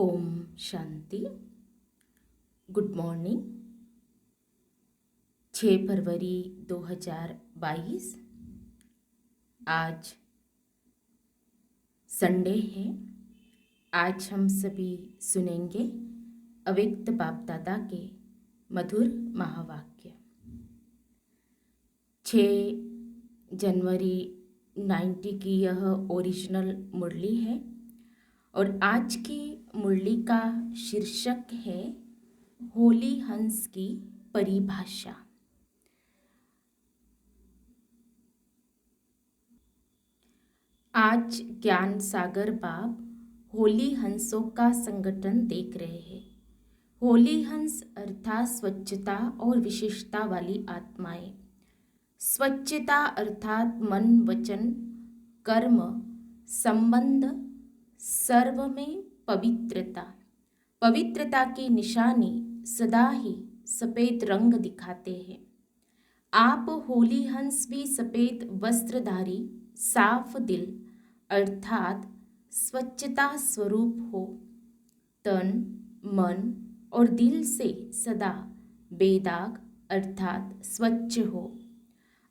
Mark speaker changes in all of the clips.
Speaker 1: Om Shanti. Good morning. 6 फरवरी 2022 आज Sunday है। आज हम सभी सुनेंगे अव्यक्त बाप दादा के मधुर महावाक्य। 6 जनवरी 90 की यह ओरिजिनल मुरली है और आज की मुरली का शीर्षक है होली हंस की परिभाषा। आज ज्ञान सागर बाप होली हंसों का संगठन देख रहे हैं। होली हंस अर्थात स्वच्छता और विशेषता वाली आत्माएं। स्वच्छता अर्थात मन वचन कर्म संबंध सर्व में पवित्रता। पवित्रता की निशानी सदा ही सफ़ेद रंग दिखाते हैं। आप होली हंस भी सफ़ेद वस्त्रधारी साफ दिल अर्थात स्वच्छता स्वरूप हो। तन मन और दिल से सदा बेदाग अर्थात स्वच्छ हो।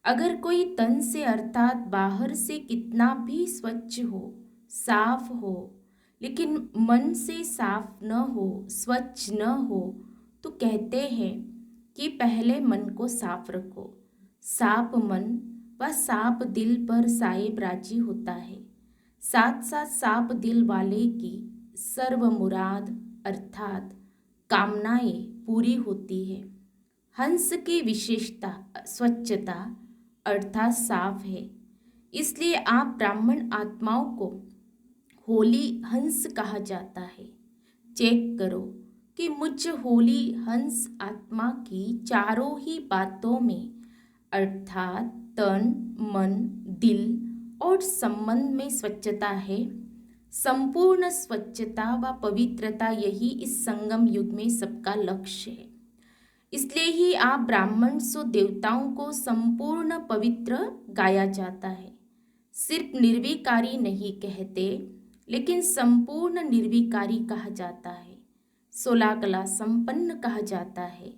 Speaker 1: अगर कोई तन से अर्थात बाहर से कितना भी स्वच्छ हो साफ हो लेकिन मन से साफ न हो स्वच्छ न हो तो कहते हैं कि पहले मन को साफ रखो। साफ मन व साफ दिल पर साहिब राजी होता है। साथ साथ साफ दिल वाले की सर्व मुराद अर्थात कामनाएं पूरी होती है। हंस की विशेषता स्वच्छता अर्थात साफ है। इसलिए आप ब्राह्मण आत्माओं को होली हंस कहा जाता है। चेक करो कि मुझ होली हंस आत्मा की चारों ही बातों में अर्थात तन मन दिल और संबंध में स्वच्छता है। संपूर्ण स्वच्छता व पवित्रता यही इस संगम युग में सबका लक्ष्य है। इसलिए ही आप ब्राह्मण सो देवताओं को संपूर्ण पवित्र गाया जाता है। सिर्फ निर्विकारी नहीं कहते लेकिन संपूर्ण निर्विकारी कहा जाता है। 16 कला संपन्न कहा जाता है।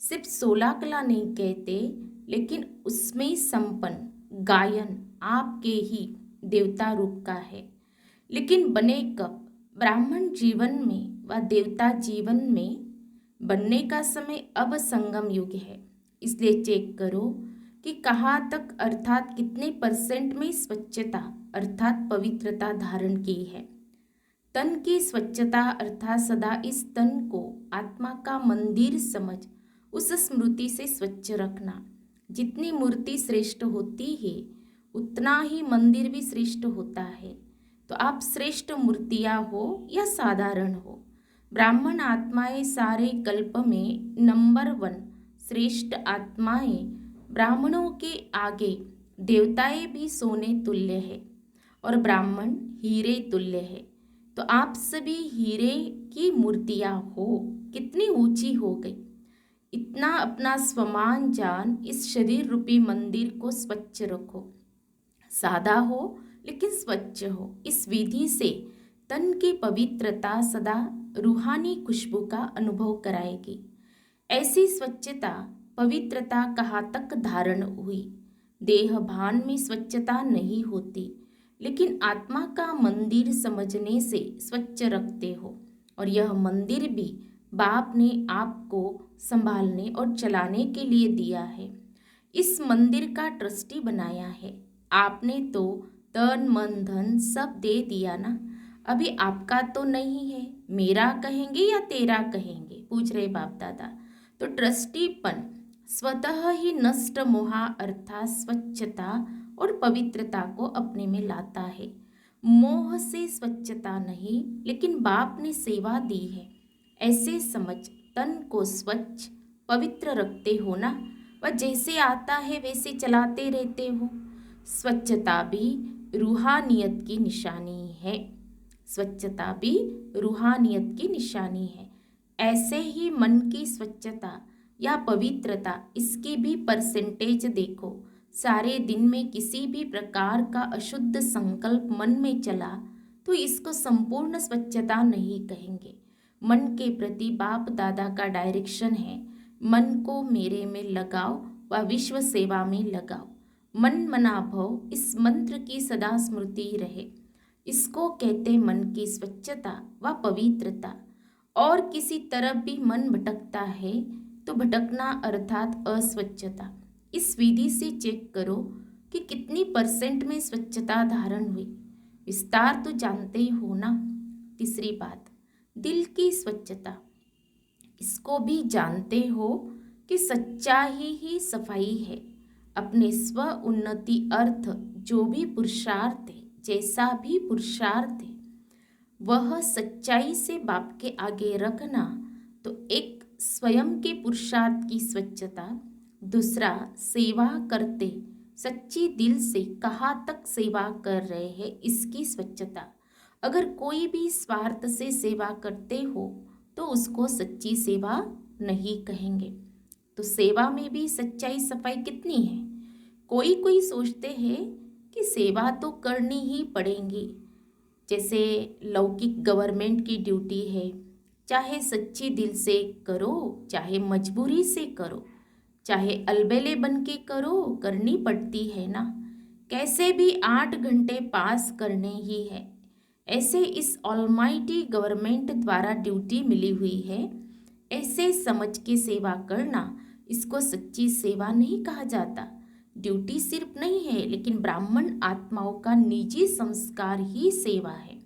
Speaker 1: सिर्फ 16 कला नहीं कहते लेकिन उसमें संपन्न गायन आपके ही देवता रूप का है। लेकिन बने कब? ब्राह्मण जीवन में व देवता जीवन में बनने का समय अब संगम युग है। इसलिए चेक करो कि कहाँ तक अर्थात कितने % में स्वच्छता अर्थात पवित्रता धारण की है। तन की स्वच्छता अर्थात सदा इस तन को आत्मा का मंदिर समझ उस स्मृति से स्वच्छ रखना। जितनी मूर्ति श्रेष्ठ होती है उतना ही मंदिर भी श्रेष्ठ होता है। तो आप श्रेष्ठ मूर्तियाँ हो या साधारण हो, ब्राह्मण आत्माएं सारे कल्प में नंबर 1 श्रेष्ठ आत्माएं। ब्राह्मणों के आगे देवताएं भी सोने तुल्य है और ब्राह्मण हीरे तुल्य है। तो आप सभी हीरे की मूर्तियां हो। कितनी ऊंची हो गई। इतना अपना स्वमान जान इस शरीर रूपी मंदिर को स्वच्छ रखो। सादा हो लेकिन स्वच्छ हो। इस विधि से तन की पवित्रता सदा रूहानी खुशबू का अनुभव कराएगी। ऐसी स्वच्छता पवित्रता कहाँ तक धारण हुई? देह भान में स्वच्छता नहीं होती लेकिन आत्मा का मंदिर समझने से स्वच्छ रखते हो। और यह मंदिर भी बाप ने आपको संभालने और चलाने के लिए दिया है। इस मंदिर का ट्रस्टी बनाया है। आपने तो तन मन धन सब दे दिया ना। अभी आपका तो नहीं है। मेरा कहेंगे या तेरा कहेंगे, पूछ रहे बाप दादा। तो ट्रस्टीपन स्वतः ही नष्ट मोहा अर्थात स्वच्छता और पवित्रता को अपने में लाता है। मोह से स्वच्छता नहीं लेकिन बाप ने सेवा दी है ऐसे समझ तन को स्वच्छ पवित्र रखते हो ना। वह जैसे आता है वैसे चलाते रहते हो। स्वच्छता भी रूहानियत की निशानी है। स्वच्छता भी रूहानियत की निशानी है। ऐसे ही मन की स्वच्छता या पवित्रता इसकी भी % देखो। सारे दिन में किसी भी प्रकार का अशुद्ध संकल्प मन में चला तो इसको संपूर्ण स्वच्छता नहीं कहेंगे। मन के प्रति बाप दादा का डायरेक्शन है, मन को मेरे में लगाओ व विश्व सेवा में लगाओ। मन मना भव इस मंत्र की सदा स्मृति रहे। इसको कहते मन की स्वच्छता व पवित्रता। और किसी तरफ भी मन भटकता है तो भटकना अर्थात अस्वच्छता। इस विधि से चेक करो कि कितनी % में स्वच्छता धारण हुई। विस्तार तो जानते ही हो ना। तीसरी बात, दिल की स्वच्छता। इसको भी जानते हो कि सच्चाई ही सफाई है। अपने स्व उन्नति अर्थ जो भी पुरुषार्थ है, जैसा भी पुरुषार्थ है, वह सच्चाई से बाप के आगे रखना। तो एक स्वयं के पुरुषार्थ की स्वच्छता, दूसरा सेवा करते सच्ची दिल से कहाँ तक सेवा कर रहे हैं इसकी स्वच्छता। अगर कोई भी स्वार्थ से सेवा करते हो तो उसको सच्ची सेवा नहीं कहेंगे। तो सेवा में भी सच्चाई सफाई कितनी है। कोई सोचते हैं कि सेवा तो करनी ही पड़ेगी, जैसे लौकिक गवर्नमेंट की ड्यूटी है, चाहे सच्ची दिल से करो चाहे मजबूरी से करो, चाहे अलबेले बन के करो, करनी पड़ती है ना। कैसे भी 8 घंटे पास करने ही है। ऐसे इस ऑलमाइटी गवर्नमेंट द्वारा ड्यूटी मिली हुई है, ऐसे समझ के सेवा करना, इसको सच्ची सेवा नहीं कहा जाता। ड्यूटी सिर्फ नहीं है, लेकिन ब्राह्मण आत्माओं का निजी संस्कार ही सेवा है।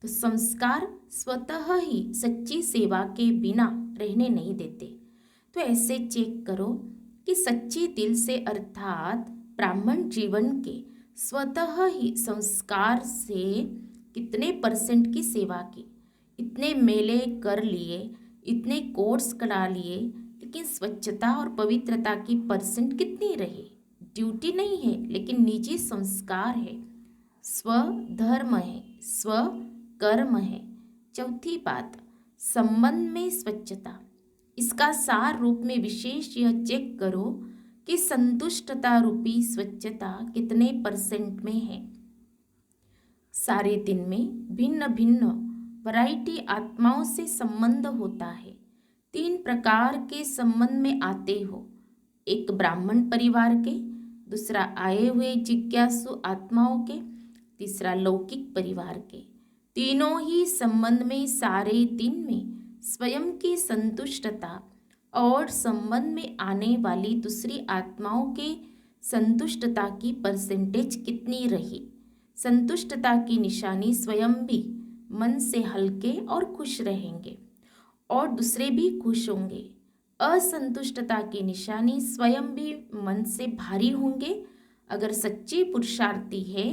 Speaker 1: तो संस्कार स्वतः ही सच्ची सेवा के बिना रहने नहीं देते। तो ऐसे चेक करो कि सच्ची दिल से अर्थात ब्राह्मण जीवन के स्वतः ही संस्कार से कितने % की सेवा की। इतने मेले कर लिए, इतने कोर्स करा लिए, लेकिन स्वच्छता और पवित्रता की % कितनी रही। ड्यूटी नहीं है, लेकिन निजी संस्कार है, स्वधर्म है, स्व कर्म है। चौथी बात, संबंध में स्वच्छता। इसका सार रूप में विशेष यह चेक करो कि संतुष्टता रूपी स्वच्छता कितने % में है। सारे दिन में भिन्न भिन्न वैरायटी आत्माओं से संबंध होता है। 3 प्रकार के संबंध में आते हो। एक ब्राह्मण परिवार के, दूसरा आए हुए जिज्ञासु आत्माओं के, तीसरा लौकिक परिवार के। तीनों ही संबंध में सारे दिन में स्वयं की संतुष्टता और संबंध में आने वाली दूसरी आत्माओं के संतुष्टता की % कितनी रही। संतुष्टता की निशानी स्वयं भी मन से हल्के और खुश रहेंगे और दूसरे भी खुश होंगे। असंतुष्टता की निशानी स्वयं भी मन से भारी होंगे। अगर सच्ची पुरुषार्थी है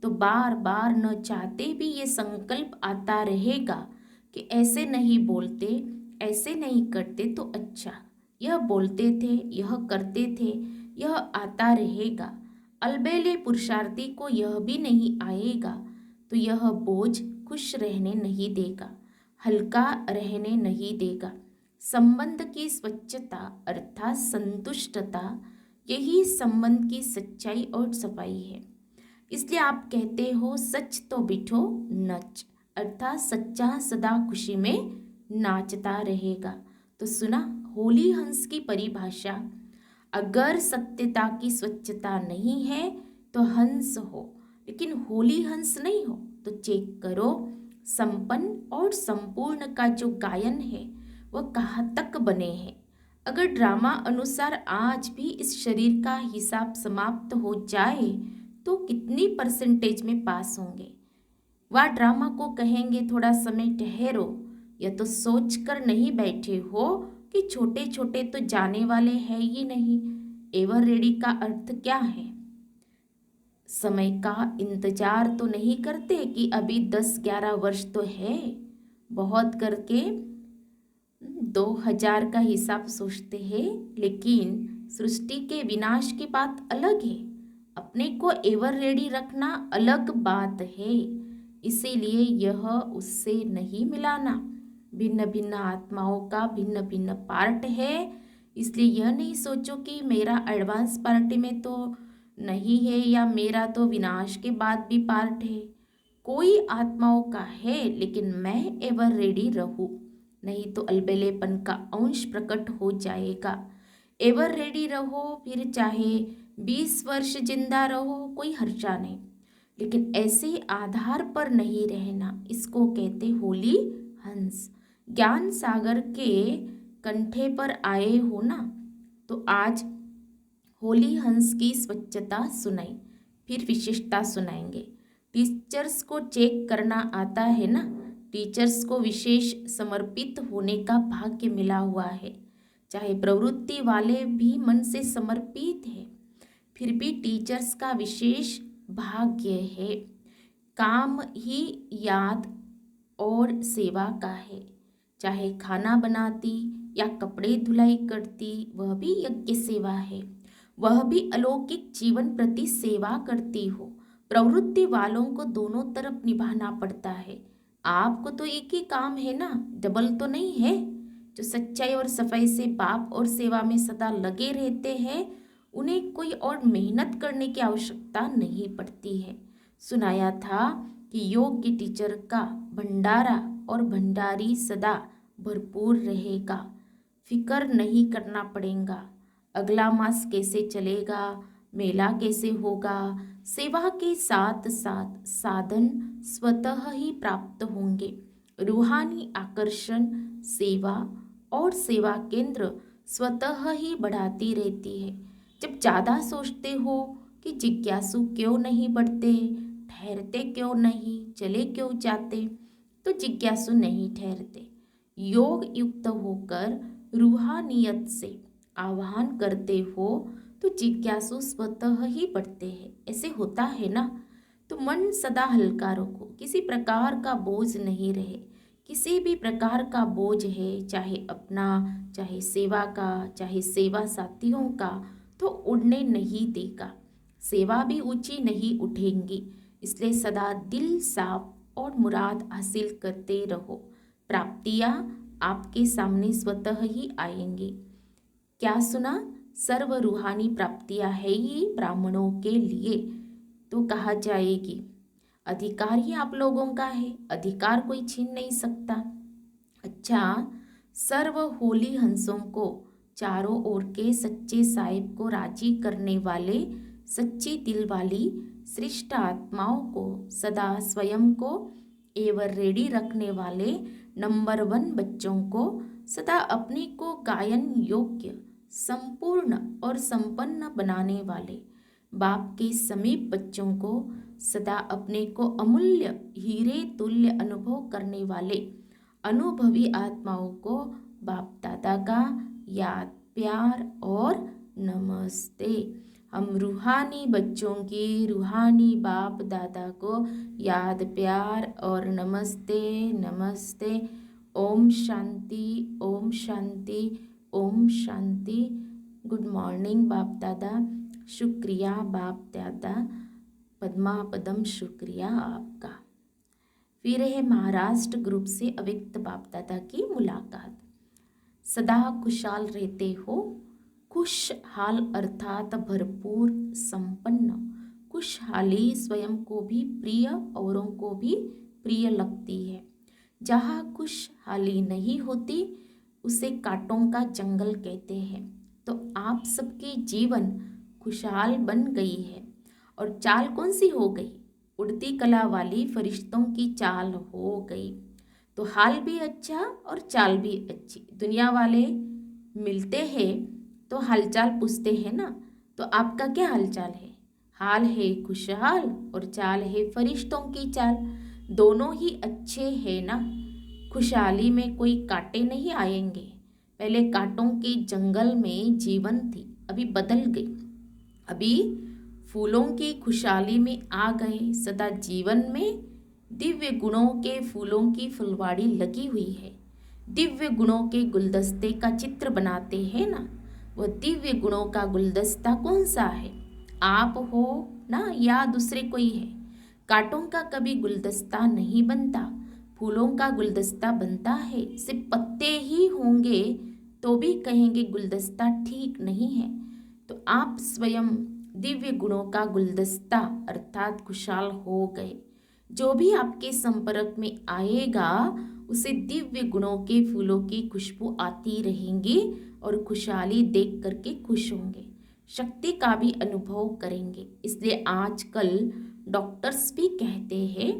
Speaker 1: तो बार बार न चाहते भी ये संकल्प आता रहेगा कि ऐसे नहीं बोलते, ऐसे नहीं करते तो अच्छा, यह बोलते थे, यह करते थे, यह आता रहेगा। अलबेले पुरुषार्थी को यह भी नहीं आएगा तो यह बोझ खुश रहने नहीं देगा, हल्का रहने नहीं देगा। संबंध की स्वच्छता अर्थात संतुष्टता, यही संबंध की सच्चाई और सफाई है। इसलिए आप कहते हो सच तो बिठो नच, अर्थात सच्चा सदा खुशी में नाचता रहेगा। तो सुना होली हंस की परिभाषा। अगर सत्यता की स्वच्छता नहीं है तो हंस हो, लेकिन होली हंस नहीं हो तो चेक करो संपन्न और संपूर्ण का जो गायन है वह कहाँ तक बने हैं। अगर ड्रामा अनुसार आज भी इस शरीर का हिसाब समाप्त हो जाए तो कितनी % में पास होंगे। वह ड्रामा को कहेंगे थोड़ा समय ठहरो। यह तो सोच कर नहीं बैठे हो कि छोटे छोटे तो जाने वाले हैं ही नहीं। एवर रेडी का अर्थ क्या है। समय का इंतजार तो नहीं करते कि अभी 10-11 वर्ष तो है, बहुत करके 2000 का हिसाब सोचते हैं। लेकिन सृष्टि के विनाश की बात अलग है, अपने को एवर रेडी रखना अलग बात है। इसीलिए यह उससे नहीं मिलाना। भिन्न भिन्न आत्माओं का भिन्न भिन्न पार्ट है। इसलिए यह नहीं सोचो कि मेरा एडवांस पार्टी में तो नहीं है या मेरा तो विनाश के बाद भी पार्ट है। कोई आत्माओं का है, लेकिन मैं एवर रेडी रहूं, नहीं तो अलबेलेपन का अंश प्रकट हो जाएगा। एवर रेडी रहो, फिर चाहे 20 वर्ष जिंदा रहो, कोई हर्जा नहीं, लेकिन ऐसे आधार पर नहीं रहना। इसको कहते होली हंस। ज्ञान सागर के कंठे पर आए हो ना, तो आज होली हंस की स्वच्छता सुनाई, फिर विशेषता सुनाएंगे। टीचर्स को चेक करना आता है ना, टीचर्स को विशेष समर्पित होने का भाग्य मिला हुआ है। चाहे प्रवृत्ति वाले भी मन से समर्पित है, फिर भी टीचर्स का विशेष भाग्य है। काम ही याद और सेवा का है। चाहे खाना बनाती या कपड़े धुलाई करती, वह भी यज्ञ सेवा है। वह भी अलौकिक जीवन प्रति सेवा करती हो। प्रवृत्ति वालों को दोनों तरफ निभाना पड़ता है। आपको तो एक ही काम है ना, डबल तो नहीं है। जो सच्चाई और सफाई से पाप और सेवा में सदा लगे रहते हैं, उन्हें कोई और मेहनत करने की आवश्यकता नहीं पड़ती है। सुनाया था कि योग की टीचर का भंडारा और भंडारी सदा भरपूर रहेगा। फिक्र नहीं करना पड़ेगा अगला मास कैसे चलेगा, मेला कैसे होगा। सेवा के साथ साथ साधन स्वतः ही प्राप्त होंगे। रूहानी आकर्षण सेवा और सेवा केंद्र स्वतः ही बढ़ाती रहती है। जब ज़्यादा सोचते हो कि जिज्ञासु क्यों नहीं बढ़ते, ठहरते क्यों नहीं, चले क्यों जाते, तो जिज्ञासु नहीं ठहरते। योग युक्त होकर रूहानियत से आह्वान करते हो तो जिज्ञासु स्वतः ही बढ़ते हैं। ऐसे होता है ना। तो मन सदा हल्का रखो, किसी प्रकार का बोझ नहीं रहे। किसी भी प्रकार का बोझ है, चाहे अपना, चाहे सेवा का, चाहे सेवा साथियों का, तो उड़ने नहीं देगा। सेवा भी ऊंची नहीं उठेंगी। इसलिए सदा दिल साफ और मुराद हासिल करते रहो। प्राप्तियाँ आपके सामने स्वतः ही आएंगी। क्या सुना? सर्व रूहानी प्राप्तियाँ है ही ब्राह्मणों के लिए, तो कहा जाएगी अधिकार ही आप लोगों का है, अधिकार कोई छीन नहीं सकता। अच्छा, सर्व होली हंसों को, चारों ओर के सच्चे साहिब को राजी करने वाले, सच्ची दिल वाली श्रेष्ठ आत्माओं को, सदा स्वयं को एवर रेडी रखने वाले नंबर 1 बच्चों को, सदा अपने को गायन योग्य, संपूर्ण और संपन्न बनाने वाले बाप के समीप बच्चों को, सदा अपने को अमूल्य हीरे तुल्य अनुभव करने वाले अनुभवी आत्माओं को बाप दादा का याद, प्यार और नमस्ते। हम रूहानी बच्चों की रूहानी बाप दादा को याद, प्यार और नमस्ते नमस्ते। ओम शांति, ओम शांति, ओम शांति। गुड मॉर्निंग बाप दादा। शुक्रिया बाप दादा, पद्मा पदम शुक्रिया आपका। फिर है महाराष्ट्र ग्रुप से अव्यक्त बाप दादा की मुलाकात। सदा खुशहाल रहते हो। खुशहाल अर्थात भरपूर, संपन्न। खुशहाली स्वयं को भी प्रिय, औरों को भी प्रिय लगती है। जहाँ खुशहाली नहीं होती उसे कांटों का जंगल कहते हैं। तो आप सबकी जीवन खुशहाल बन गई है। और चाल कौन सी हो गई? उड़ती कला वाली फरिश्तों की चाल हो गई। तो हाल भी अच्छा और चाल भी अच्छी। दुनिया वाले मिलते हैं तो हालचाल पूछते हैं ना, तो आपका क्या हालचाल है? हाल है खुशहाल और चाल है फरिश्तों की चाल। दोनों ही अच्छे हैं ना। खुशहाली में कोई कांटे नहीं आएंगे। पहले कांटों के जंगल में जीवन थी, अभी बदल गई। अभी फूलों की खुशहाली में आ गए। सदा जीवन में दिव्य गुणों के फूलों की फुलवाड़ी लगी हुई है। दिव्य गुणों के गुलदस्ते का चित्र बनाते हैं ना, वह दिव्य गुणों का गुलदस्ता कौन सा है? आप हो ना, या दूसरे कोई है? कांटों का कभी गुलदस्ता नहीं बनता, फूलों का गुलदस्ता बनता है। सिर्फ पत्ते ही होंगे तो भी कहेंगे गुलदस्ता ठीक नहीं है। तो आप स्वयं दिव्य गुणों का गुलदस्ता अर्थात खुशहाल हो गए। जो भी आपके संपर्क में आएगा उसे दिव्य गुणों के फूलों की खुशबू आती रहेंगी और खुशहाली देख करके खुश होंगे, शक्ति का भी अनुभव करेंगे। इसलिए आजकल डॉक्टर्स भी कहते हैं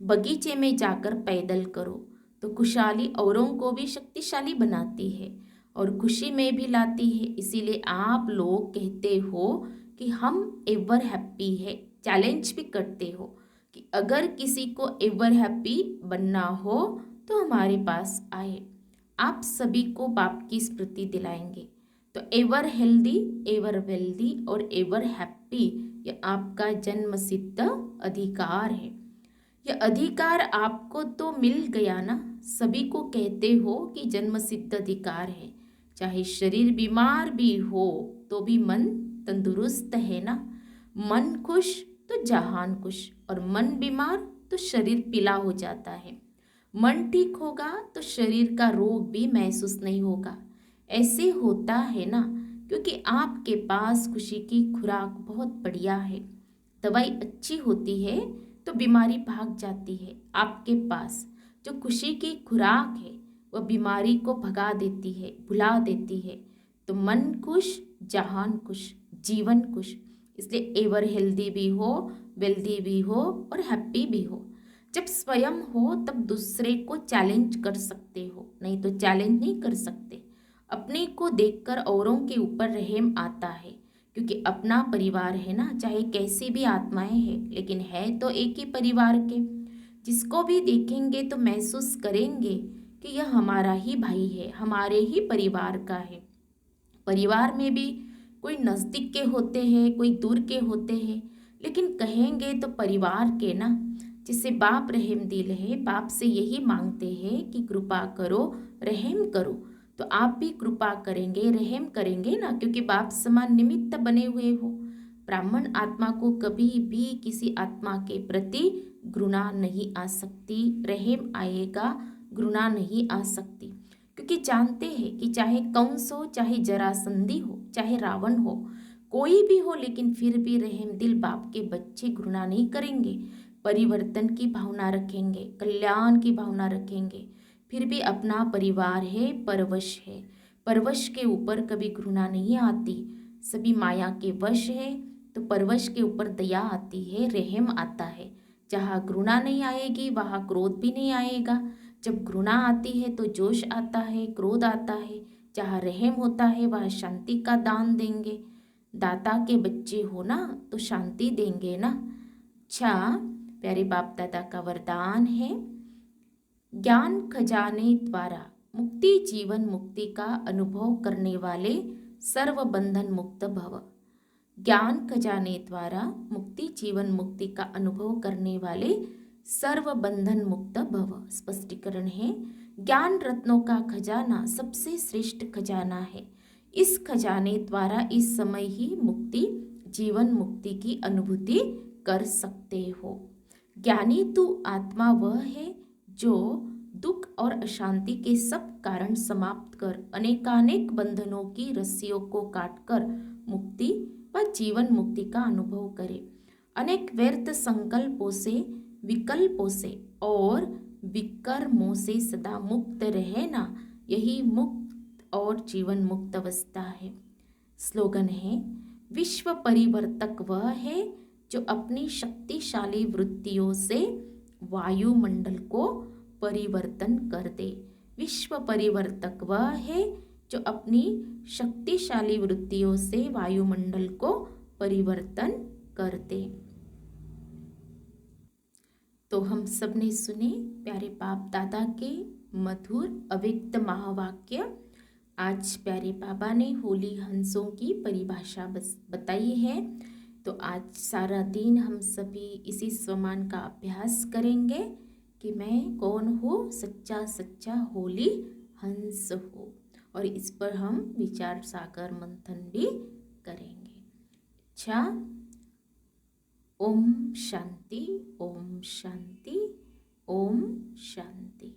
Speaker 1: बगीचे में जाकर पैदल करो, तो खुशहाली औरों को भी शक्तिशाली बनाती है और खुशी में भी लाती है। इसीलिए आप लोग कहते हो कि हम एवर हैप्पी है, चैलेंज भी करते हो कि अगर किसी को एवर हैप्पी बनना हो तो हमारे पास आए। आप सभी को बाप की स्मृति दिलाएंगे। तो एवर हेल्दी, एवर वेल्दी और एवर हैप्पी ये आपका जन्म सिद्ध अधिकार है। यह अधिकार आपको तो मिल गया ना। सभी को कहते हो कि जन्म सिद्ध अधिकार है, चाहे शरीर बीमार भी हो तो भी मन तंदुरुस्त है ना। मन खुश तो जहान खुश, और मन बीमार तो शरीर पीला हो जाता है। मन ठीक होगा तो शरीर का रोग भी महसूस नहीं होगा। ऐसे होता है ना, क्योंकि आपके पास खुशी की खुराक बहुत बढ़िया है। दवाई अच्छी होती है तो बीमारी भाग जाती है। आपके पास जो खुशी की खुराक है वह बीमारी को भगा देती है, भुला देती है। तो मन खुश, जहान खुश, जीवन खुश। इसलिए एवर हेल्दी भी हो, वेल्दी भी हो और हैप्पी भी हो। जब स्वयं हो तब दूसरे को चैलेंज कर सकते हो, नहीं तो चैलेंज नहीं कर सकते। अपने को देखकर औरों के ऊपर रहम आता है, क्योंकि अपना परिवार है ना। चाहे कैसी भी आत्माएं हैं, लेकिन है तो एक ही परिवार के। जिसको भी देखेंगे तो महसूस करेंगे कि यह हमारा ही भाई है, हमारे ही परिवार का है। परिवार में भी कोई नज़दीक के होते हैं, कोई दूर के होते हैं, लेकिन कहेंगे तो परिवार के ना। जिसे बाप रहम दिल है, बाप से यही मांगते हैं कि कृपा करो, रहम करो। तो आप भी कृपा करेंगे, रहम करेंगे ना, क्योंकि बाप समान निमित्त बने हुए हो। ब्राह्मण आत्मा को कभी भी किसी आत्मा के प्रति घृणा नहीं आ सकती, रहम आएगा, घृणा नहीं आ सकती। क्योंकि जानते हैं कि चाहे कंस हो, चाहे जरासंधी हो, चाहे रावण हो, कोई भी हो, लेकिन फिर भी रहम दिल बाप के बच्चे घृणा नहीं करेंगे। परिवर्तन की भावना रखेंगे, कल्याण की भावना रखेंगे। फिर भी अपना परिवार है, परवश है। परवश के ऊपर कभी घृणा नहीं आती। सभी माया के वश है, तो परवश के ऊपर दया आती है, रहम आता है। जहाँ घृणा नहीं आएगी वहाँ क्रोध भी नहीं आएगा। जब घृणा आती है तो जोश आता है, क्रोध आता है। जहाँ रहम होता है वहाँ शांति का दान देंगे। दाता के बच्चे हो ना तो शांति देंगे ना। अच्छा, प्यारे बाप दादा का वरदान है, ज्ञान खजाने द्वारा मुक्ति जीवन मुक्ति का अनुभव करने वाले सर्व बंधन मुक्त भव। ज्ञान खजाने द्वारा मुक्ति जीवन मुक्ति का अनुभव करने वाले सर्व बंधन मुक्त भव। स्पष्टीकरण है, ज्ञान रत्नों का खजाना सबसे श्रेष्ठ खजाना है। इस खजाने द्वारा इस समय ही मुक्ति जीवन मुक्ति की अनुभूति कर सकते हो। ज्ञानी तू आत्मा वह है जो दुख और अशांति के सब कारण समाप्त कर अनेकानेक बंधनों की रस्सियों को काटकर मुक्ति व जीवन मुक्ति का अनुभव करे। अनेक व्यर्थ संकल्पों से, विकल्पों से और विकर्मों से सदा मुक्त रहे ना, यही मुक्त और जीवन मुक्त अवस्था है। स्लोगन है, विश्व परिवर्तक वह है जो अपनी शक्तिशाली वृत्तियों से वायुमंडल को परिवर्तन कर दे। विश्व परिवर्तक वह है जो अपनी शक्तिशाली वृत्तियों से वायुमंडल को परिवर्तन कर दे। तो हम सब ने सुने प्यारे बाप दादा के मधुर अव्यक्त महावाक्य। आज प्यारे बाबा ने होली हंसों की परिभाषा बताई है। तो आज सारा दिन हम सभी इसी स्वमान का अभ्यास करेंगे कि मैं कौन हूँ, सच्चा सच्चा होली हंस हो। और इस पर हम विचार सागर मंथन भी करेंगे। अच्छा, ओम शांति, ओम शांति, ओम शांति।